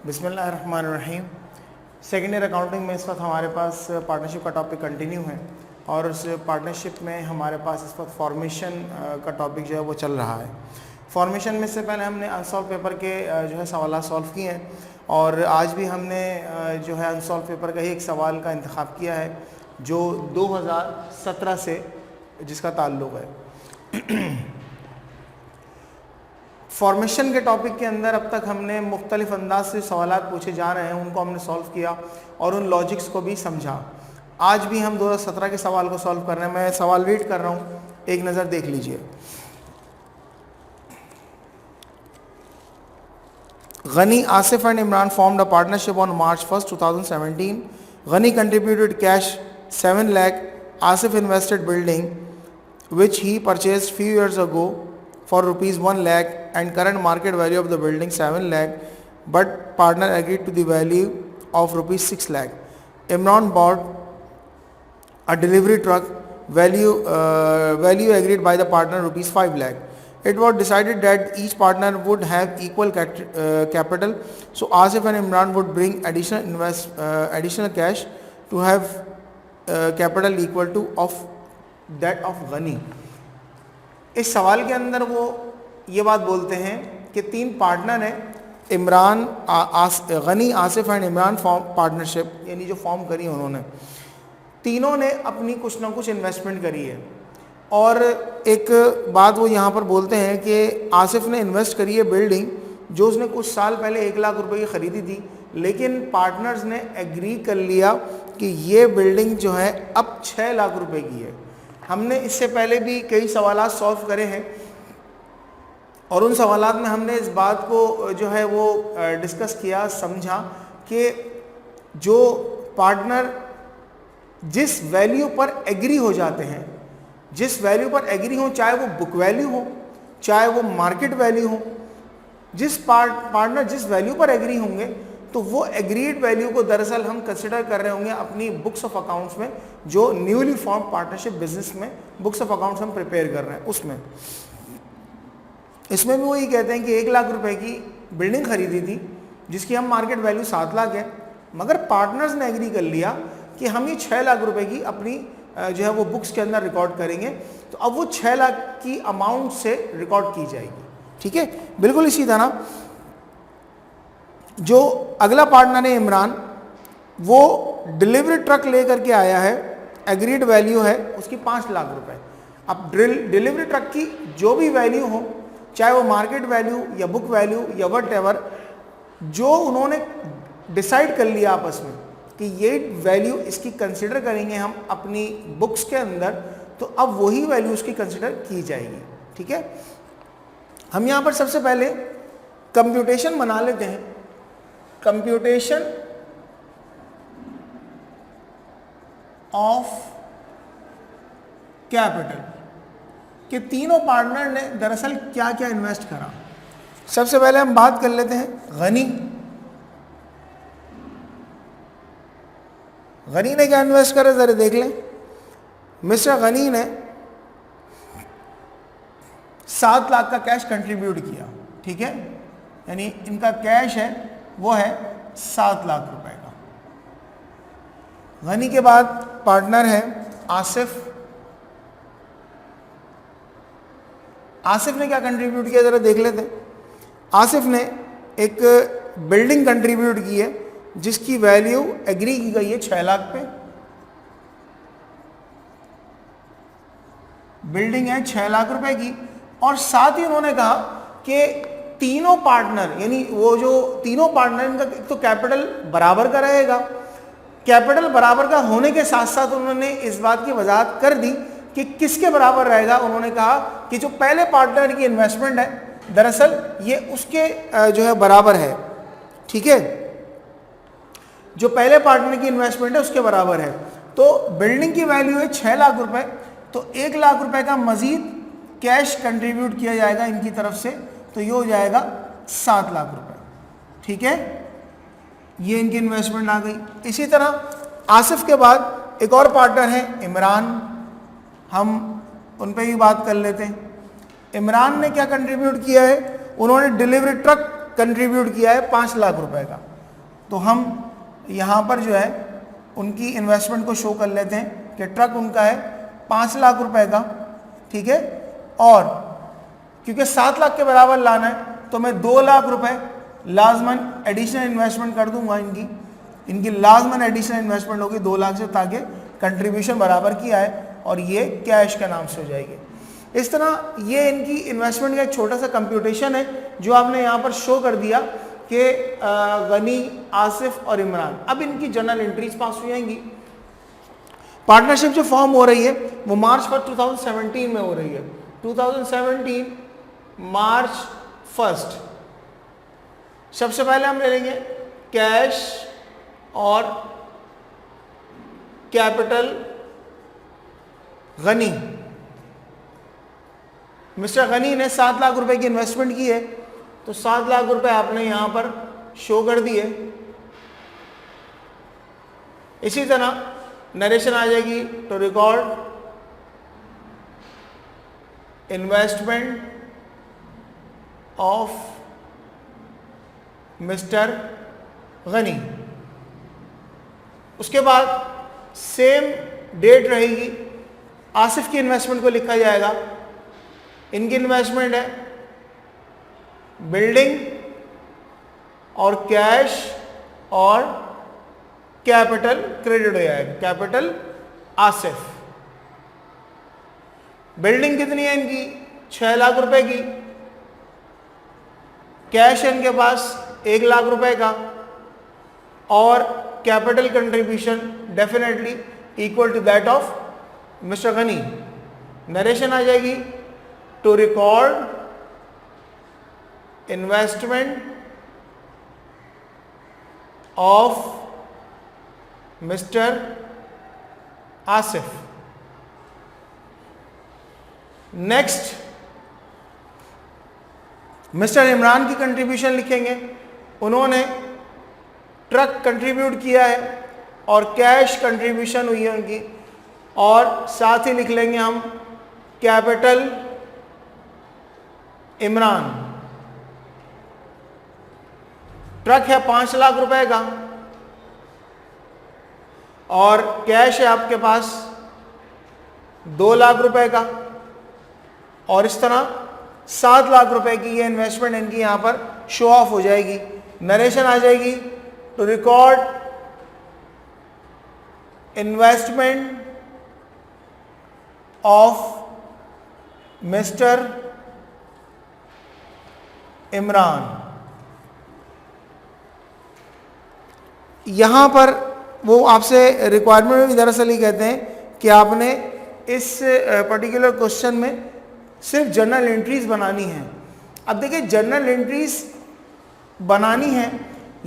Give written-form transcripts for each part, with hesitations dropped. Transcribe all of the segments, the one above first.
बिस्मिल्लाहिर्रहमानिर्रहीम। Second year accounting में इस वक्त हमारे पास पार्टनरशिप का टॉपिक कंटिन्यू है और उस पार्टनरशिप में हमारे पास इस वक्त फॉर्मेशन का टॉपिक जो है वो चल रहा है। फॉर्मेशन में से पहले हमने अनसॉल्व पेपर के जो है सवाल सॉल्व किए हैं और आज भी हमने जो है अनसॉल्व पेपर का ही एक सवाल का इंतखाब किया है जो 2017 से जिसका ताल्लुक़ है। फॉर्मेशन के टॉपिक के अंदर अब तक हमने मुख्तलिफ अंदाज से सवालात पूछे जा रहे हैं, उनको हमने सॉल्व किया और उन लॉजिक्स को भी समझा। आज भी हम 2017 के सवाल को सॉल्व कर रहे हैं। मैं सवाल रीड कर रहा हूँ, एक नज़र देख लीजिए। Gani, Asif and Imran formed a partnership on March 1st, 2017. Ghani contributed cash 7 lakh. Asif invested building which he purchased few years ago for rupees 1 lakh and current market value of the building 7 lakh, but partner agreed to the value of rupees 6 lakh. Imran bought a delivery truck, value agreed by the partner rupees 5 lakh. It was decided that each partner would have equal capital, so Asif and Imran would bring additional cash to have capital equal to of that of Ghani. इस सवाल के अंदर वो ये बात बोलते हैं कि तीन पार्टनर हैं, Imran, Gani, Asif and Imran form partnership, यानी जो फॉर्म करी उन्होंने, तीनों ने अपनी कुछ ना कुछ इन्वेस्टमेंट करी है। और एक बात वो यहाँ पर बोलते हैं कि आसिफ ने इन्वेस्ट करी है बिल्डिंग जो उसने कुछ साल पहले 1 लाख रुपए की ख़रीदी थी, लेकिन पार्टनर्स ने एग्री कर लिया कि ये बिल्डिंग जो है अब 6 लाख रुपए की है। हमने इससे पहले भी कई सवालात सॉल्व करे हैं और उन सवालात में हमने इस बात को जो है वो डिस्कस किया, समझा कि जो पार्टनर जिस वैल्यू पर एग्री हो जाते हैं, जिस वैल्यू पर एग्री हो, चाहे वो बुक वैल्यू हो चाहे वो मार्केट वैल्यू हो, जिस पार्टनर जिस वैल्यू पर एग्री होंगे तो वो एग्रीड वैल्यू को दरअसल हम कंसिडर कर रहे होंगे अपनी बुक्स ऑफ अकाउंट्स में, जो न्यूली फॉर्म पार्टनरशिप बिजनेस में बुक्स ऑफ अकाउंट्स हम प्रिपेयर कर रहे हैं उसमें। इसमें भी वो ये कहते हैं कि 1 लाख रुपए की बिल्डिंग खरीदी थी जिसकी हम मार्केट वैल्यू 7 लाख है, मगर पार्टनर्स ने एग्री कर लिया कि हम ये 6 लाख रुपए की अपनी जो है वो बुक्स के अंदर रिकॉर्ड करेंगे, तो अब वो 6 लाख की अमाउंट से रिकॉर्ड की जाएगी। ठीक है, बिल्कुल इसी तरह जो अगला पार्टनर है इमरान, वो डिलीवरी ट्रक लेकर के आया है, एग्रीड वैल्यू है उसकी 5 लाख रुपए। अब डिलीवरी ट्रक की जो भी वैल्यू हो, चाहे वो मार्केट वैल्यू या बुक वैल्यू या वट एवर, जो उन्होंने डिसाइड कर लिया आपस में कि ये वैल्यू इसकी कंसिडर करेंगे हम अपनी बुक्स के अंदर, तो अब वही वैल्यू उसकी कंसिडर की जाएगी। ठीक है, हम यहाँ पर सबसे पहले कंप्यूटेशन बना लेते हैं। कंप्यूटेशन ऑफ कैपिटल कि तीनों पार्टनर ने दरअसल क्या क्या इन्वेस्ट करा। सबसे पहले हम बात कर लेते हैं गनी। गनी ने क्या इन्वेस्ट करा जरा देख लें। मिस्टर गनी ने 7 लाख का कैश कंट्रीब्यूट किया। ठीक है, यानी इनका कैश है वो है 7 लाख रुपए का। गनी के बाद पार्टनर है आसिफ। आसिफ ने क्या कंट्रीब्यूट किया जरा देख लेते हैं। आसिफ ने एक बिल्डिंग कंट्रीब्यूट की है जिसकी वैल्यू एग्री की गई है 6 लाख पे। बिल्डिंग है 6 लाख रुपए की और साथ ही उन्होंने कहा कि तीनों पार्टनर, यानी वो जो तीनों पार्टनर, इनका एक तो कैपिटल बराबर का रहेगा। कैपिटल बराबर का होने के साथ साथ उन्होंने इस बात की वजाहत कर दी कि किसके बराबर रहेगा। उन्होंने कहा कि जो पहले पार्टनर की इन्वेस्टमेंट है दरअसल ये उसके जो है बराबर है। ठीक है, जो पहले पार्टनर की इन्वेस्टमेंट है उसके बराबर है। तो बिल्डिंग की वैल्यू है 6 लाख रुपए, तो 1 लाख रुपए का मजीद कैश कंट्रीब्यूट किया जाएगा इनकी तरफ से, तो ये हो जाएगा 7 लाख रुपए। ठीक है, ये इनकी इन्वेस्टमेंट आ गई। इसी तरह आसिफ के बाद एक और पार्टनर है इमरान, हम उन पे भी बात कर लेते हैं। इमरान ने क्या कंट्रीब्यूट किया है, उन्होंने डिलीवरी ट्रक कंट्रीब्यूट किया है 5 लाख रुपए का। तो हम यहाँ पर जो है उनकी इन्वेस्टमेंट को शो कर लेते हैं कि ट्रक उनका है 5 लाख रुपए का, ठीक है, और क्योंकि 7 लाख के बराबर लाना है तो मैं 2 लाख रुपए लाजमन एडिशनल इन्वेस्टमेंट कर दूंगा। इनकी लाजमन एडिशनल इन्वेस्टमेंट होगी 2 लाख से, ताकि कंट्रीब्यूशन बराबर किया है और ये कैश के नाम से हो जाएगी। इस तरह ये इनकी इन्वेस्टमेंट का एक छोटा सा कंप्यूटेशन है जो आपने यहाँ पर शो कर दिया कि गनी, आसिफ और इमरान। अब इनकी जर्नल एंट्रीज पास हो जाएंगी। पार्टनरशिप जो फॉर्म हो रही है वो मार्च 1 2017 में हो रही है। 2017 मार्च 1। सबसे पहले हम ले लेंगे कैश और कैपिटल गनी। मिस्टर गनी ने 7 लाख रुपए की इन्वेस्टमेंट की है, तो 7 लाख रुपए आपने यहां पर शो कर दिए। इसी तरह नरेशन आ जाएगी to record investment of mister Gani. उसके बाद सेम डेट रहेगी, आसिफ की इन्वेस्टमेंट को लिखा जाएगा। इनकी इन्वेस्टमेंट है बिल्डिंग और कैश और कैपिटल क्रेडिट हो जाएगा, कैपिटल आसिफ। बिल्डिंग कितनी है इनकी? 6 लाख रुपए की। कैश है इनके पास 1 लाख रुपए का और capital contribution definitely equal to that of mister Gani. Narration आ जाएगी to record investment of mister Asif. Next mister Imran की कंट्रीब्यूशन लिखेंगे। उन्होंने ट्रक कंट्रीब्यूट किया है और कैश कंट्रीब्यूशन हुई है उनकी, और साथ ही लिख लेंगे हम कैपिटल इमरान। ट्रक है 5 लाख रुपए का और कैश है आपके पास 2 लाख रुपए का, और इस तरह 7 लाख रुपए की ये इन्वेस्टमेंट इनकी यहां पर शो ऑफ हो जाएगी। नरेशन आ जाएगी to record investment of mister Imran. यहां पर वो आपसे रिक्वायरमेंट में भी दरअसल ही कहते हैं कि आपने इस पर्टिकुलर क्वेश्चन में सिर्फ जर्नल एंट्रीज बनानी है। अब देखिए जर्नल एंट्रीज बनानी है,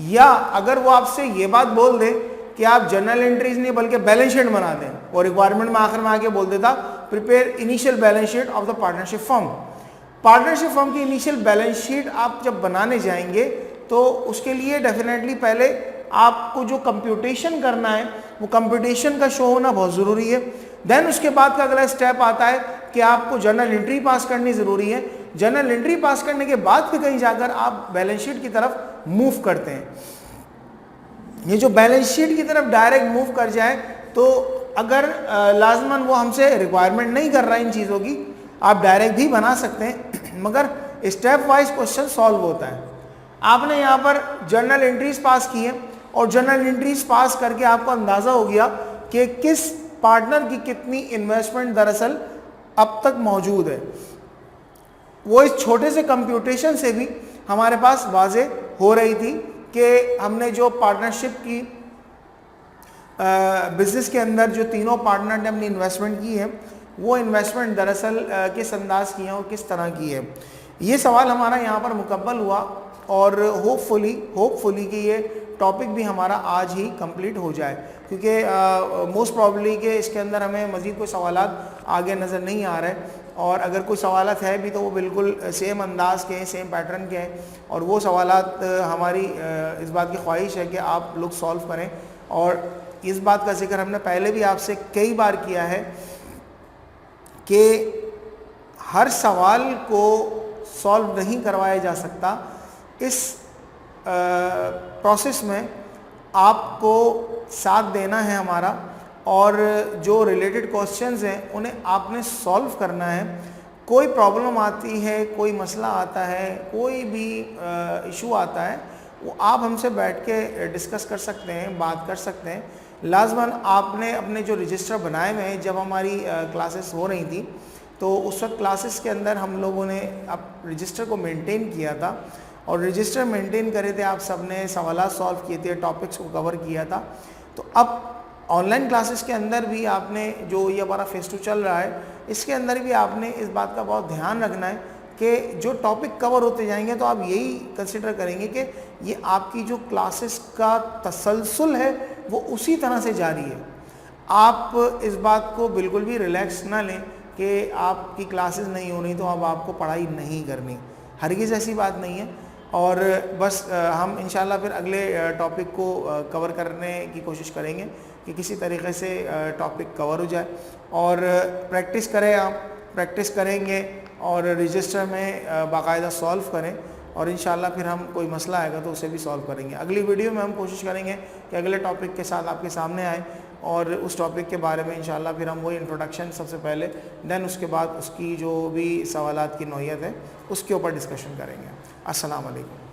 या अगर वो आपसे ये बात बोल दे कि आप जर्नल एंट्रीज नहीं बल्कि बैलेंस शीट बना दें, और रिक्वायरमेंट में आखिर में आके बोल देता prepare initial balance sheet of the partnership firm. Partnership firm की इनिशियल बैलेंस शीट आप जब बनाने जाएंगे तो उसके लिए डेफिनेटली पहले आपको जो कंप्यूटेशन करना है वो कंप्यूटेशन का शो होना बहुत ज़रूरी है। देन उसके बाद का अगला स्टेप आता है कि आपको जर्नल एंट्री पास करनी ज़रूरी है। जर्नल एंट्री पास करने के बाद फिर कहीं जाकर आप बैलेंस शीट की तरफ मूव करते हैं। ये जो बैलेंस शीट की तरफ डायरेक्ट मूव कर जाए तो अगर लाजमन वो हमसे रिक्वायरमेंट नहीं कर रहा है इन चीज़ों की, आप डायरेक्ट भी बना सकते हैं, मगर स्टेप वाइज क्वेश्चन सॉल्व होता है। आपने यहाँ पर जर्नल एंट्रीज पास की है और जर्नल एंट्रीज पास करके आपको अंदाज़ा हो गया कि किस पार्टनर की कितनी इन्वेस्टमेंट दरअसल अब तक मौजूद है। वो इस छोटे से कंप्यूटेशन से भी हमारे पास वाजे हो रही थी कि हमने जो पार्टनरशिप की बिजनेस के अंदर जो तीनों पार्टनर ने अपनी इन्वेस्टमेंट की है वो इन्वेस्टमेंट दरअसल किस अंदाज की है और किस तरह की है। ये सवाल हमारा यहाँ पर मुकम्मल हुआ और होपफुली कि ये टॉपिक भी हमारा आज ही कंप्लीट हो जाए, क्योंकि मोस्ट प्रॉब्ली कि इसके अंदर हमें मज़ीद कोई सवालात आगे नज़र नहीं आ रहे, और अगर कोई सवालात है भी तो वो बिल्कुल सेम अंदाज के हैं, सेम पैटर्न के हैं, और वो सवालात हमारी इस बात की ख्वाहिश है कि आप लोग सॉल्व करें। और इस बात का जिक्र हमने पहले भी आपसे कई बार किया है कि हर सवाल को सॉल्व नहीं करवाया जा सकता। इस प्रोसेस में आपको साथ देना है हमारा, और जो रिलेटेड क्वेश्चंस हैं उन्हें आपने सॉल्व करना है। कोई प्रॉब्लम आती है, कोई मसला आता है, कोई भी इशू आता है, वो आप हमसे बैठ के डिस्कस कर सकते हैं, बात कर सकते हैं। लाजमन आपने अपने जो रजिस्टर बनाए हुए हैं, जब हमारी क्लासेस हो रही थी तो उस वक्त क्लासेस के अंदर हम लोगों ने अब रजिस्टर को मेंटेन किया था, और रजिस्टर मेंटेन करे थे, आप सब ने सवालात सॉल्व किए थे, टॉपिक्स को कवर किया था। तो अब ऑनलाइन क्लासेस के अंदर भी आपने, जो ये हमारा फेस टू चल रहा है, इसके अंदर भी आपने इस बात का बहुत ध्यान रखना है कि जो टॉपिक कवर होते जाएंगे तो आप यही कंसिडर करेंगे कि ये आपकी जो क्लासेस का तसलसल है वो उसी तरह से जारी है। आप इस बात को बिल्कुल भी रिलैक्स ना लें कि आपकी क्लासेस नहीं हो रही तो अब आपको पढ़ाई नहीं करनी, हरगिज़ ऐसी बात नहीं है। और बस हम इंशाल्लाह फिर अगले टॉपिक को कवर करने की कोशिश करेंगे कि किसी तरीके से टॉपिक कवर हो जाए, और प्रैक्टिस करें, आप प्रैक्टिस करेंगे और रजिस्टर में बाकायदा सॉल्व करें, और इंशाल्लाह फिर हम कोई मसला आएगा तो उसे भी सॉल्व करेंगे। अगली वीडियो में हम कोशिश करेंगे कि अगले टॉपिक के साथ आपके सामने आए, और उस टॉपिक के बारे में इंशाल्लाह फिर हम वही इंट्रोडक्शन सबसे पहले, देन उसके बाद उसकी जो भी सवालात की नौइयत है उसके ऊपर डिस्कशन करेंगे। अस्सलाम वालेकुम।